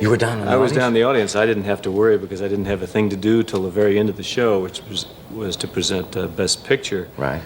You were down in the I was audience? down in the audience. I didn't have to worry because I didn't have a thing to do till the very end of the show, which was to present Best Picture. Right.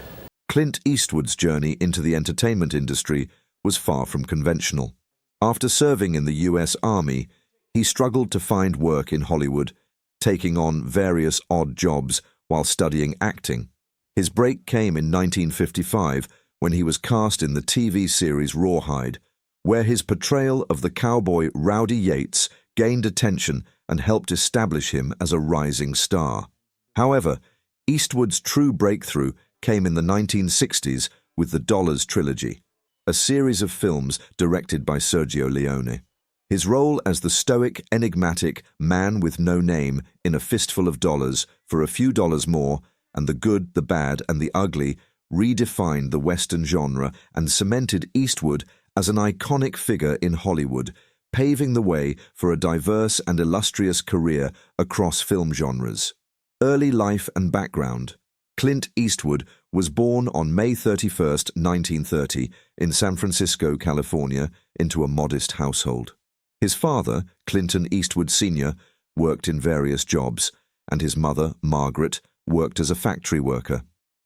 Clint Eastwood's journey into the entertainment industry was far from conventional. After serving in the U.S. Army, he struggled to find work in Hollywood, taking on various odd jobs while studying acting. His break came in 1955 when he was cast in the TV series Rawhide, where his portrayal of the cowboy Rowdy Yates gained attention and helped establish him as a rising star. However, Eastwood's true breakthrough came in the 1960s with the Dollars trilogy, a series of films directed by Sergio Leone. His role as the stoic, enigmatic man with no name in A Fistful of Dollars, For a Few Dollars More, and The Good, the Bad, and the Ugly redefined the Western genre and cemented Eastwood as an iconic figure in Hollywood, paving the way for a diverse and illustrious career across film genres. Early life and background. Clint Eastwood was born on May 31, 1930, in San Francisco, California, into a modest household. His father, Clinton Eastwood Sr., worked in various jobs, and his mother, Margaret, worked as a factory worker.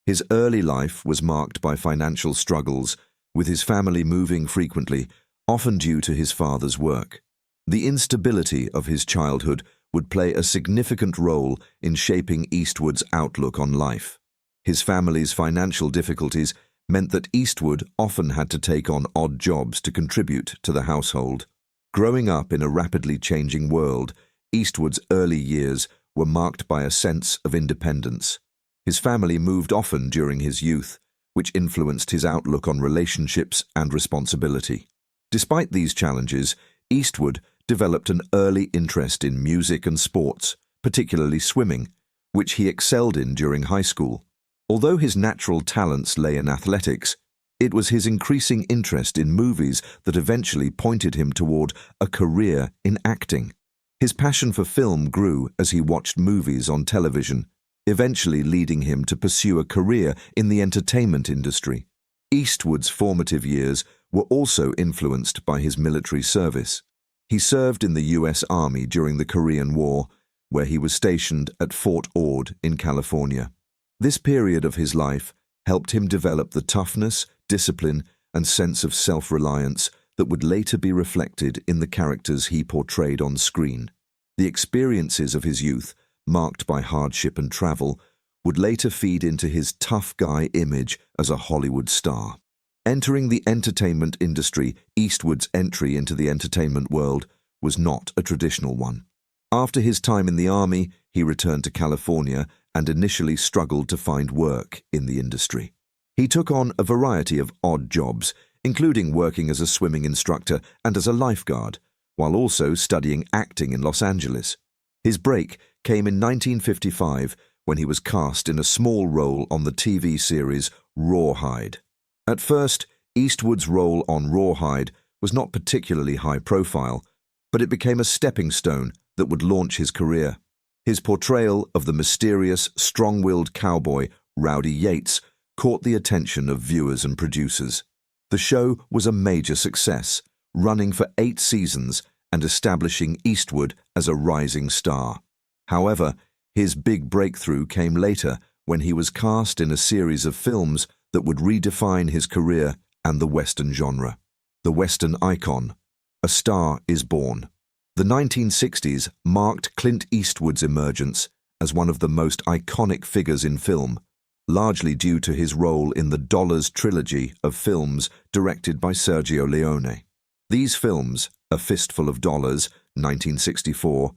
His early life was marked by financial struggles, with his family moving frequently, often due to his father's work. The instability of his childhood would play a significant role in shaping Eastwood's outlook on life. His family's financial difficulties meant that Eastwood often had to take on odd jobs to contribute to the household. Growing up in a rapidly changing world, Eastwood's early years were marked by a sense of independence. His family moved often during his youth, which influenced his outlook on relationships and responsibility. Despite these challenges, Eastwood developed an early interest in music and sports, particularly swimming, which he excelled in during high school. Although his natural talents lay in athletics, it was his increasing interest in movies that eventually pointed him toward a career in acting. His passion for film grew as he watched movies on television, eventually leading him to pursue a career in the entertainment industry. Eastwood's formative years were also influenced by his military service. He served in the U.S. Army during the Korean War, where he was stationed at Fort Ord in California. This period of his life helped him develop the toughness, discipline, and sense of self-reliance that would later be reflected in the characters he portrayed on screen. The experiences of his youth, marked by hardship and travel, would later feed into his tough guy image as a Hollywood star. Entering the entertainment industry, Eastwood's entry into the entertainment world was not a traditional one. After his time in the Army, he returned to California and initially struggled to find work in the industry. He took on a variety of odd jobs, including working as a swimming instructor and as a lifeguard, while also studying acting in Los Angeles. His break came in 1955 when he was cast in a small role on the TV series Rawhide. At first, Eastwood's role on Rawhide was not particularly high profile, but it became a stepping stone that would launch his career. His portrayal of the mysterious, strong-willed cowboy Rowdy Yates caught the attention of viewers and producers. The show was a major success, running for 8 seasons and establishing Eastwood as a rising star. However, his big breakthrough came later when he was cast in a series of films that would redefine his career and the Western genre. The Western icon, A Star is Born. The 1960s marked Clint Eastwood's emergence as one of the most iconic figures in film, largely due to his role in the Dollars trilogy of films directed by Sergio Leone. These films, A Fistful of Dollars, 1964,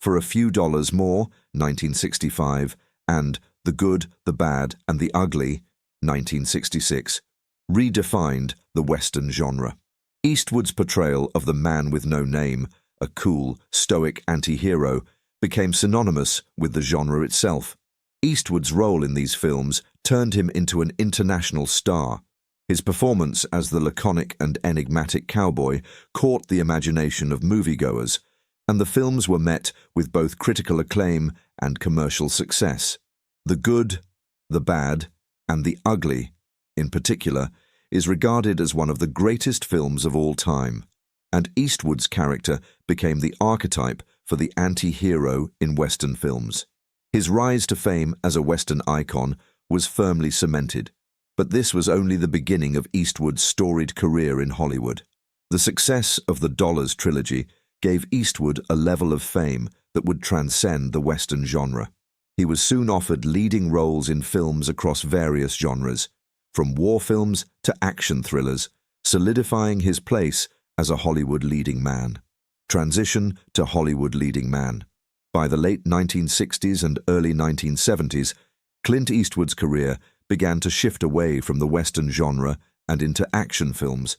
For a Few Dollars More, 1965, and The Good, the Bad, and the Ugly, 1966, redefined the Western genre. Eastwood's portrayal of the man with no name, a cool, stoic anti-hero, became synonymous with the genre itself. Eastwood's role in these films turned him into an international star. His performance as the laconic and enigmatic cowboy caught the imagination of moviegoers, and the films were met with both critical acclaim and commercial success. The Good, the Bad, and the Ugly, in particular, is regarded as one of the greatest films of all time. and Eastwood's character became the archetype for the anti-hero in Western films. His rise to fame as a Western icon was firmly cemented, but this was only the beginning of Eastwood's storied career in Hollywood. The success of the Dollars trilogy gave Eastwood a level of fame that would transcend the Western genre. He was soon offered leading roles in films across various genres, from war films to action thrillers, solidifying his place as a Hollywood leading man. Transition to Hollywood leading man. By the late 1960s and early 1970s, Clint Eastwood's career began to shift away from the Western genre and into action films.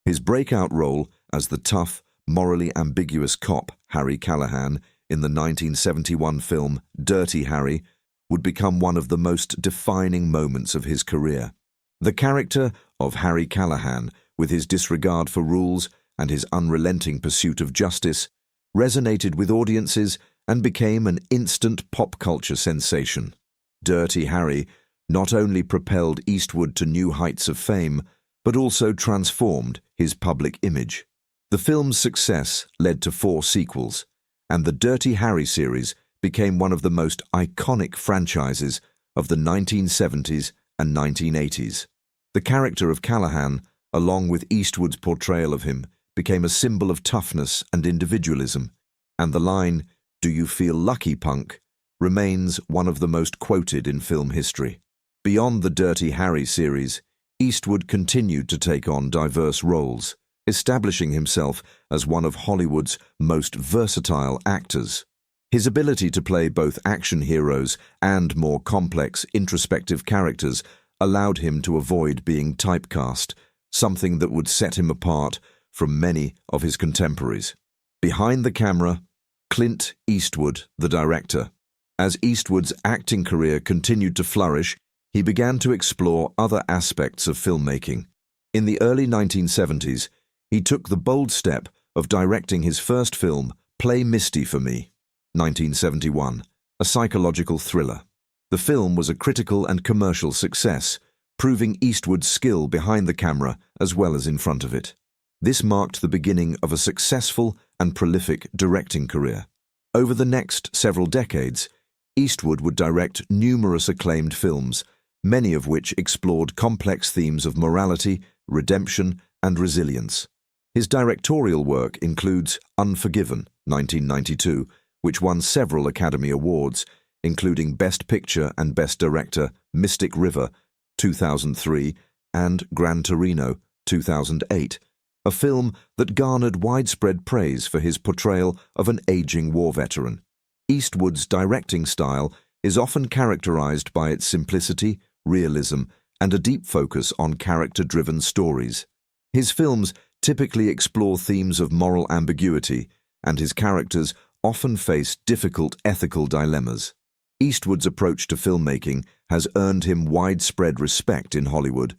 His breakout role as the tough, morally ambiguous cop Harry Callahan in the 1971 film Dirty Harry would become one of the most defining moments of his career. The character of Harry Callahan, with his disregard for rules and his unrelenting pursuit of justice, resonated with audiences and became an instant pop culture sensation. Dirty Harry not only propelled Eastwood to new heights of fame, but also transformed his public image. The film's success led to 4 sequels, and the Dirty Harry series became one of the most iconic franchises of the 1970s and 1980s. The character of Callahan, along with Eastwood's portrayal of him, became a symbol of toughness and individualism, and the line, "Do you feel lucky, punk?" remains one of the most quoted in film history. Beyond the Dirty Harry series, Eastwood continued to take on diverse roles, establishing himself as one of Hollywood's most versatile actors. His ability to play both action heroes and more complex, introspective characters allowed him to avoid being typecast, something that would set him apart from many of his contemporaries. Behind the camera, Clint Eastwood, the director. As Eastwood's acting career continued to flourish, he began to explore other aspects of filmmaking. In the early 1970s, he took the bold step of directing his first film, Play Misty for Me, 1971, a psychological thriller. The film was a critical and commercial success, proving Eastwood's skill behind the camera as well as in front of it. This marked the beginning of a successful and prolific directing career. Over the next several decades, Eastwood would direct numerous acclaimed films, many of which explored complex themes of morality, redemption, and resilience. His directorial work includes Unforgiven, 1992, which won several Academy Awards, including Best Picture and Best Director, Mystic River, 2003, and Gran Torino, 2008, a film that garnered widespread praise for his portrayal of an aging war veteran. Eastwood's directing style is often characterized by its simplicity, realism, and a deep focus on character-driven stories. His films typically explore themes of moral ambiguity, and his characters often face difficult ethical dilemmas. Eastwood's approach to filmmaking has earned him widespread respect in Hollywood,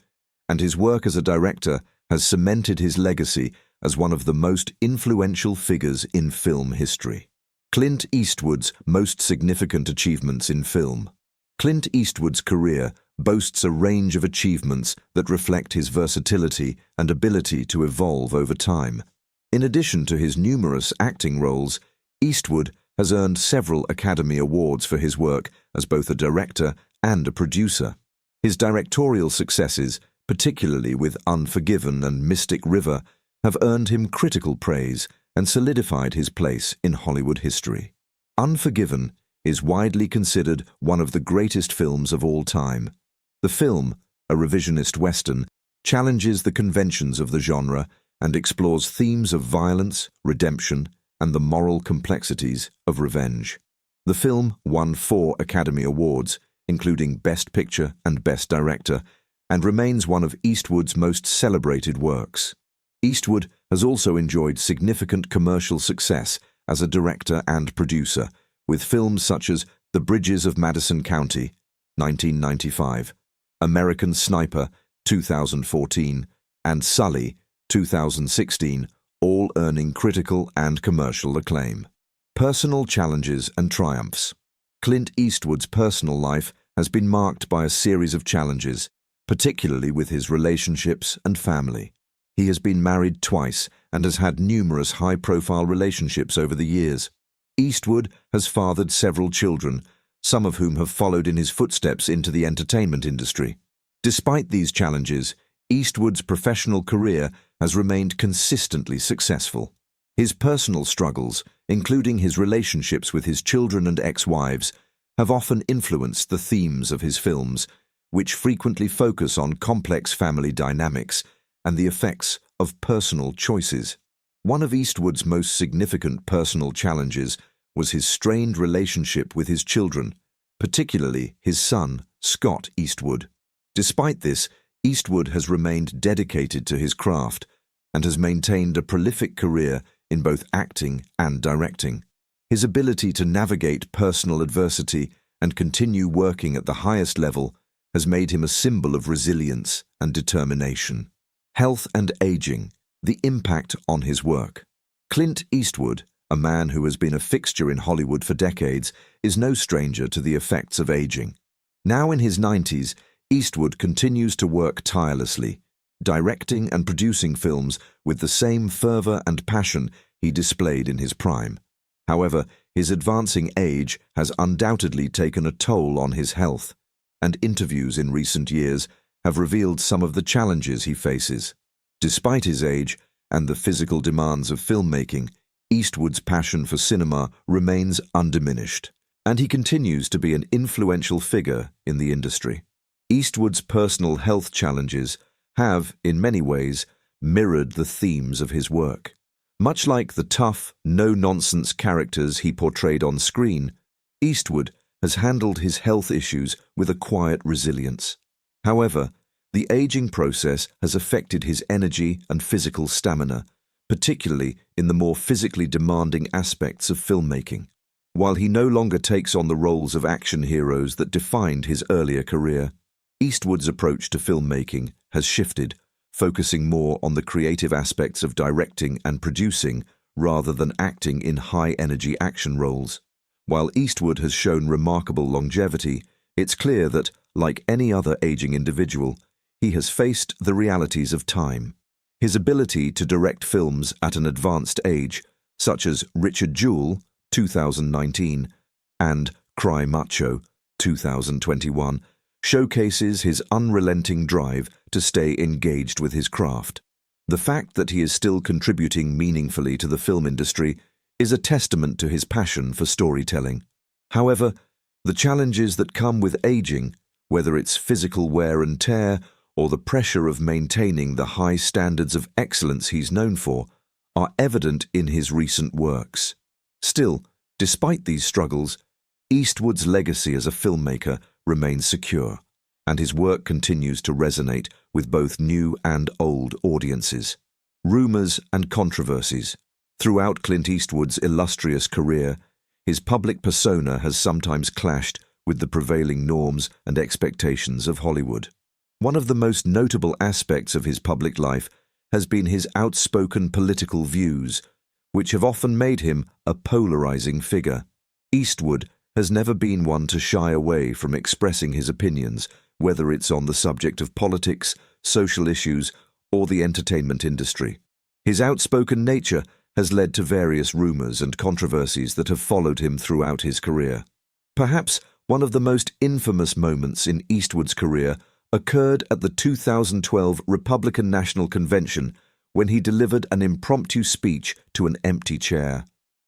and his work as a director has cemented his legacy as one of the most influential figures in film history. Clint Eastwood's most significant achievements in film. Clint Eastwood's career boasts a range of achievements that reflect his versatility and ability to evolve over time. In addition to his numerous acting roles, Eastwood has earned several Academy Awards for his work as both a director and a producer. His directorial successes, particularly with Unforgiven and Mystic River, have earned him critical praise and solidified his place in Hollywood history. Unforgiven is widely considered one of the greatest films of all time. The film, a revisionist Western, challenges the conventions of the genre and explores themes of violence, redemption, and the moral complexities of revenge. The film won 4 Academy Awards, including Best Picture and Best Director, and remains one of Eastwood's most celebrated works. Eastwood has also enjoyed significant commercial success as a director and producer, with films such as The Bridges of Madison County, 1995, American Sniper, 2014, and Sully, 2016, all earning critical and commercial acclaim. Personal challenges and triumphs. Clint Eastwood's personal life has been marked by a series of challenges, particularly with his relationships and family. He has been married twice and has had numerous high-profile relationships over the years. Eastwood has fathered several children, some of whom have followed in his footsteps into the entertainment industry. Despite these challenges, Eastwood's professional career has remained consistently successful. His personal struggles, including his relationships with his children and ex-wives, have often influenced the themes of his films, which frequently focus on complex family dynamics and the effects of personal choices. One of Eastwood's most significant personal challenges was his strained relationship with his children, particularly his son, Scott Eastwood. Despite this, Eastwood has remained dedicated to his craft and has maintained a prolific career in both acting and directing. His ability to navigate personal adversity and continue working at the highest level has made him a symbol of resilience and determination. Health and aging, the impact on his work. Clint Eastwood, a man who has been a fixture in Hollywood for decades, is no stranger to the effects of aging. Now in his 90s, Eastwood continues to work tirelessly, directing and producing films with the same fervor and passion he displayed in his prime. However, his advancing age has undoubtedly taken a toll on his health, and interviews in recent years have revealed some of the challenges he faces. Despite his age and the physical demands of filmmaking, Eastwood's passion for cinema remains undiminished, and he continues to be an influential figure in the industry. Eastwood's personal health challenges have, in many ways, mirrored the themes of his work. Much like the tough, no-nonsense characters he portrayed on screen, Eastwood has handled his health issues with a quiet resilience. However, the aging process has affected his energy and physical stamina, particularly in the more physically demanding aspects of filmmaking. While he no longer takes on the roles of action heroes that defined his earlier career, Eastwood's approach to filmmaking has shifted, focusing more on the creative aspects of directing and producing rather than acting in high-energy action roles. While Eastwood has shown remarkable longevity, it's clear that, like any other aging individual, he has faced the realities of time. His ability to direct films at an advanced age, such as Richard Jewell, 2019, and Cry Macho, 2021, showcases his unrelenting drive to stay engaged with his craft. The fact that he is still contributing meaningfully to the film industry is a testament to his passion for storytelling. However, the challenges that come with aging, whether it's physical wear and tear or the pressure of maintaining the high standards of excellence he's known for, are evident in his recent works. Still, despite these struggles, Eastwood's legacy as a filmmaker remains secure, and his work continues to resonate with both new and old audiences. Rumors and controversies. Throughout Clint Eastwood's illustrious career, his public persona has sometimes clashed with the prevailing norms and expectations of Hollywood. One of the most notable aspects of his public life has been his outspoken political views, which have often made him a polarizing figure. Eastwood has never been one to shy away from expressing his opinions, whether it's on the subject of politics, social issues, or the entertainment industry. His outspoken nature has led to various rumors and controversies that have followed him throughout his career. Perhaps one of the most infamous moments in Eastwood's career occurred at the 2012 Republican National Convention when he delivered an impromptu speech to an empty chair.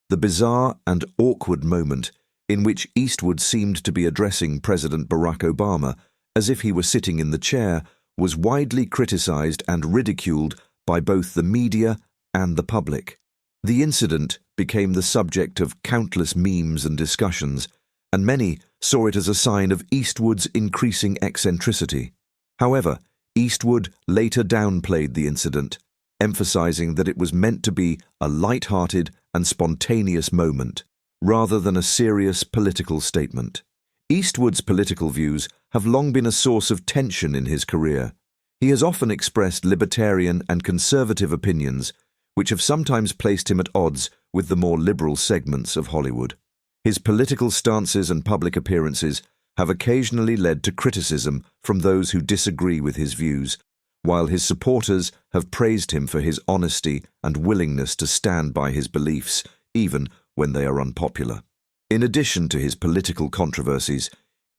The bizarre and awkward moment in which Eastwood seemed to be addressing President Barack Obama as if he were sitting in the chair was widely criticized and ridiculed by both the media and the public. The incident became the subject of countless memes and discussions, and many saw it as a sign of Eastwood's increasing eccentricity. However, Eastwood later downplayed the incident, emphasizing that it was meant to be a light-hearted and spontaneous moment, rather than a serious political statement. Eastwood's political views have long been a source of tension in his career. He has often expressed libertarian and conservative opinions, which have sometimes placed him at odds with the more liberal segments of Hollywood. His political stances and public appearances have occasionally led to criticism from those who disagree with his views, while his supporters have praised him for his honesty and willingness to stand by his beliefs, even when they are unpopular. In addition to his political controversies,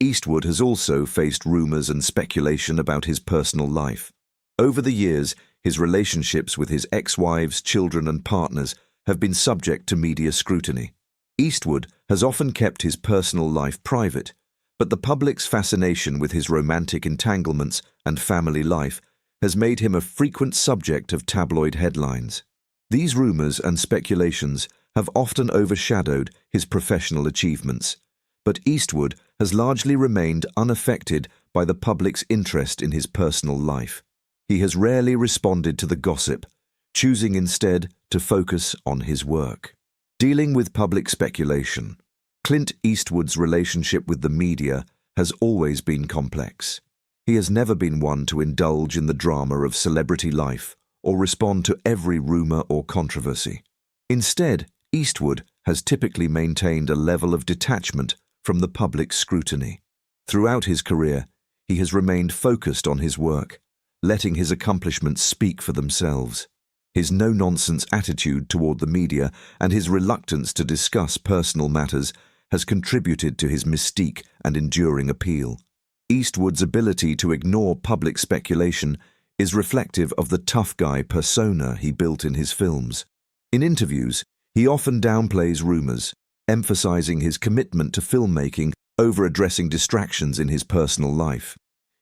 Eastwood has also faced rumors and speculation about his personal life. Over the years, his relationships with his ex-wives, children, and partners have been subject to media scrutiny. Eastwood has often kept his personal life private, but the public's fascination with his romantic entanglements and family life has made him a frequent subject of tabloid headlines. These rumors and speculations have often overshadowed his professional achievements, but Eastwood has largely remained unaffected by the public's interest in his personal life. He has rarely responded to the gossip, choosing instead to focus on his work. Dealing with public speculation, Clint Eastwood's relationship with the media has always been complex. He has never been one to indulge in the drama of celebrity life or respond to every rumor or controversy. Instead, Eastwood has typically maintained a level of detachment from the public scrutiny. Throughout his career, he has remained focused on his work, letting his accomplishments speak for themselves. His no-nonsense attitude toward the media and his reluctance to discuss personal matters has contributed to his mystique and enduring appeal. Eastwood's ability to ignore public speculation is reflective of the tough guy persona he built in his films. In interviews, he often downplays rumors, emphasizing his commitment to filmmaking over addressing distractions in his personal life.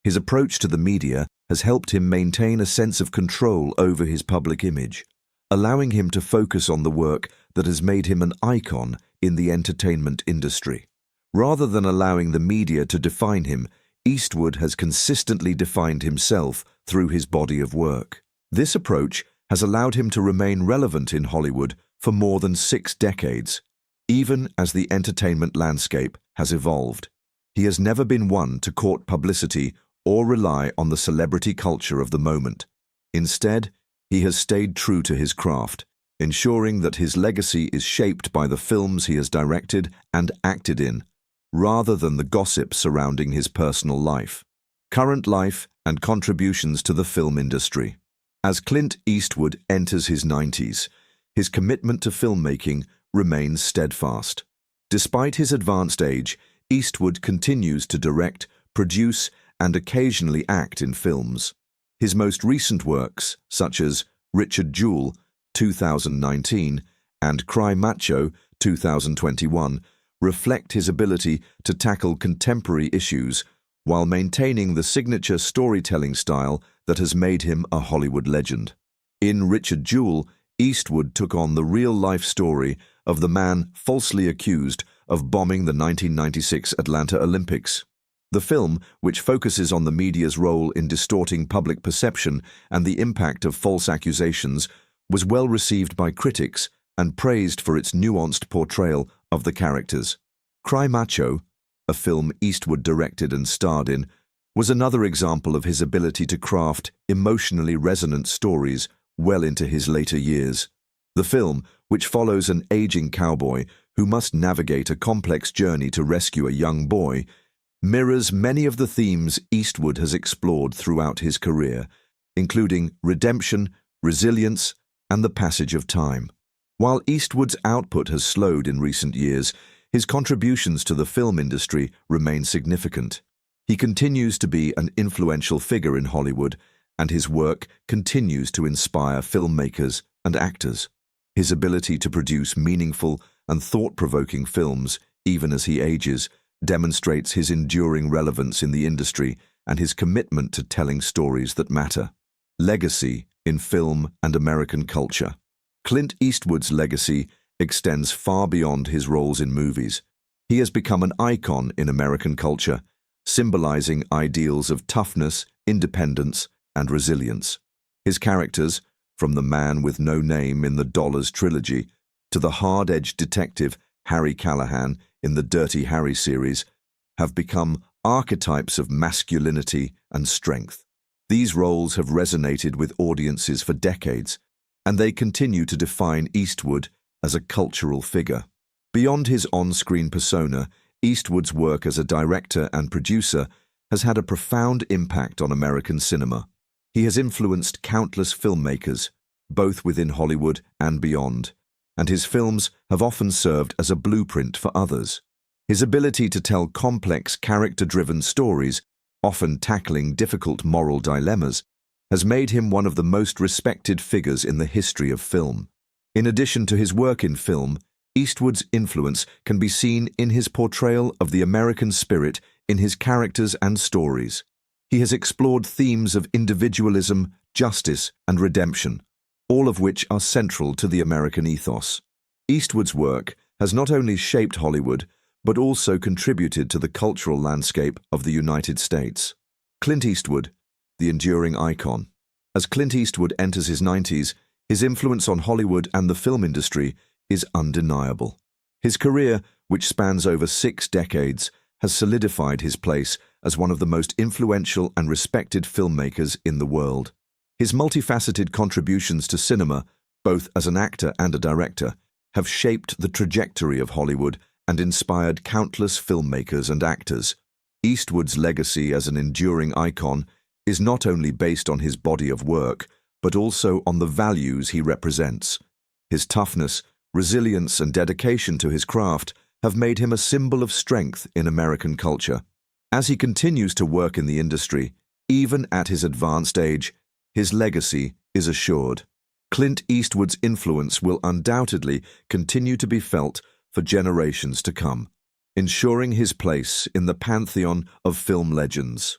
His approach to the media has helped him maintain a sense of control over his public image, allowing him to focus on the work that has made him an icon in the entertainment industry. Rather than allowing the media to define him, Eastwood has consistently defined himself through his body of work. This approach has allowed him to remain relevant in Hollywood for more than 6 decades, even as the entertainment landscape has evolved. He has never been one to court publicity or rely on the celebrity culture of the moment. Instead, he has stayed true to his craft, ensuring that his legacy is shaped by the films he has directed and acted in, rather than the gossip surrounding his personal life, current life, and contributions to the film industry. As Clint Eastwood enters his 90s, his commitment to filmmaking remains steadfast. Despite his advanced age, Eastwood continues to direct, produce, and occasionally act in films. His most recent works, such as Richard Jewell, 2019, and Cry Macho, 2021, reflect his ability to tackle contemporary issues while maintaining the signature storytelling style that has made him a Hollywood legend. In Richard Jewell, Eastwood took on the real-life story of the man falsely accused of bombing the 1996 Atlanta Olympics. The film, which focuses on the media's role in distorting public perception and the impact of false accusations, was well received by critics and praised for its nuanced portrayal of the characters. Cry Macho, a film Eastwood directed and starred in, was another example of his ability to craft emotionally resonant stories well into his later years. The film, which follows an aging cowboy who must navigate a complex journey to rescue a young boy, mirrors many of the themes Eastwood has explored throughout his career, including redemption, resilience, and the passage of time. While Eastwood's output has slowed in recent years, his contributions to the film industry remain significant. He continues to be an influential figure in Hollywood, and his work continues to inspire filmmakers and actors. His ability to produce meaningful and thought-provoking films, even as he ages, demonstrates his enduring relevance in the industry and his commitment to telling stories that matter. Legacy in film and American culture. Clint Eastwood's legacy extends far beyond his roles in movies. He has become an icon in American culture, symbolizing ideals of toughness, independence, and resilience. His characters, from the man with no name in the Dollars trilogy to the hard-edged detective Harry Callahan in the Dirty Harry series, have become archetypes of masculinity and strength. These roles have resonated with audiences for decades, and they continue to define Eastwood as a cultural figure. Beyond his on-screen persona, Eastwood's work as a director and producer has had a profound impact on American cinema. He has influenced countless filmmakers, both within Hollywood and beyond, and his films have often served as a blueprint for others. His ability to tell complex, character-driven stories, often tackling difficult moral dilemmas, has made him one of the most respected figures in the history of film. In addition to his work in film, Eastwood's influence can be seen in his portrayal of the American spirit in his characters and stories. He has explored themes of individualism, justice, and redemption, all of which are central to the American ethos. Eastwood's work has not only shaped Hollywood, but also contributed to the cultural landscape of the United States. Clint Eastwood, the enduring icon. As Clint Eastwood enters his 90s, his influence on Hollywood and the film industry is undeniable. His career, which spans over 6 decades, has solidified his place as one of the most influential and respected filmmakers in the world. His multifaceted contributions to cinema, both as an actor and a director, have shaped the trajectory of Hollywood and inspired countless filmmakers and actors. Eastwood's legacy as an enduring icon is not only based on his body of work, but also on the values he represents. His toughness, resilience, and dedication to his craft have made him a symbol of strength in American culture. As he continues to work in the industry, even at his advanced age, his legacy is assured. Clint Eastwood's influence will undoubtedly continue to be felt for generations to come, ensuring his place in the pantheon of film legends.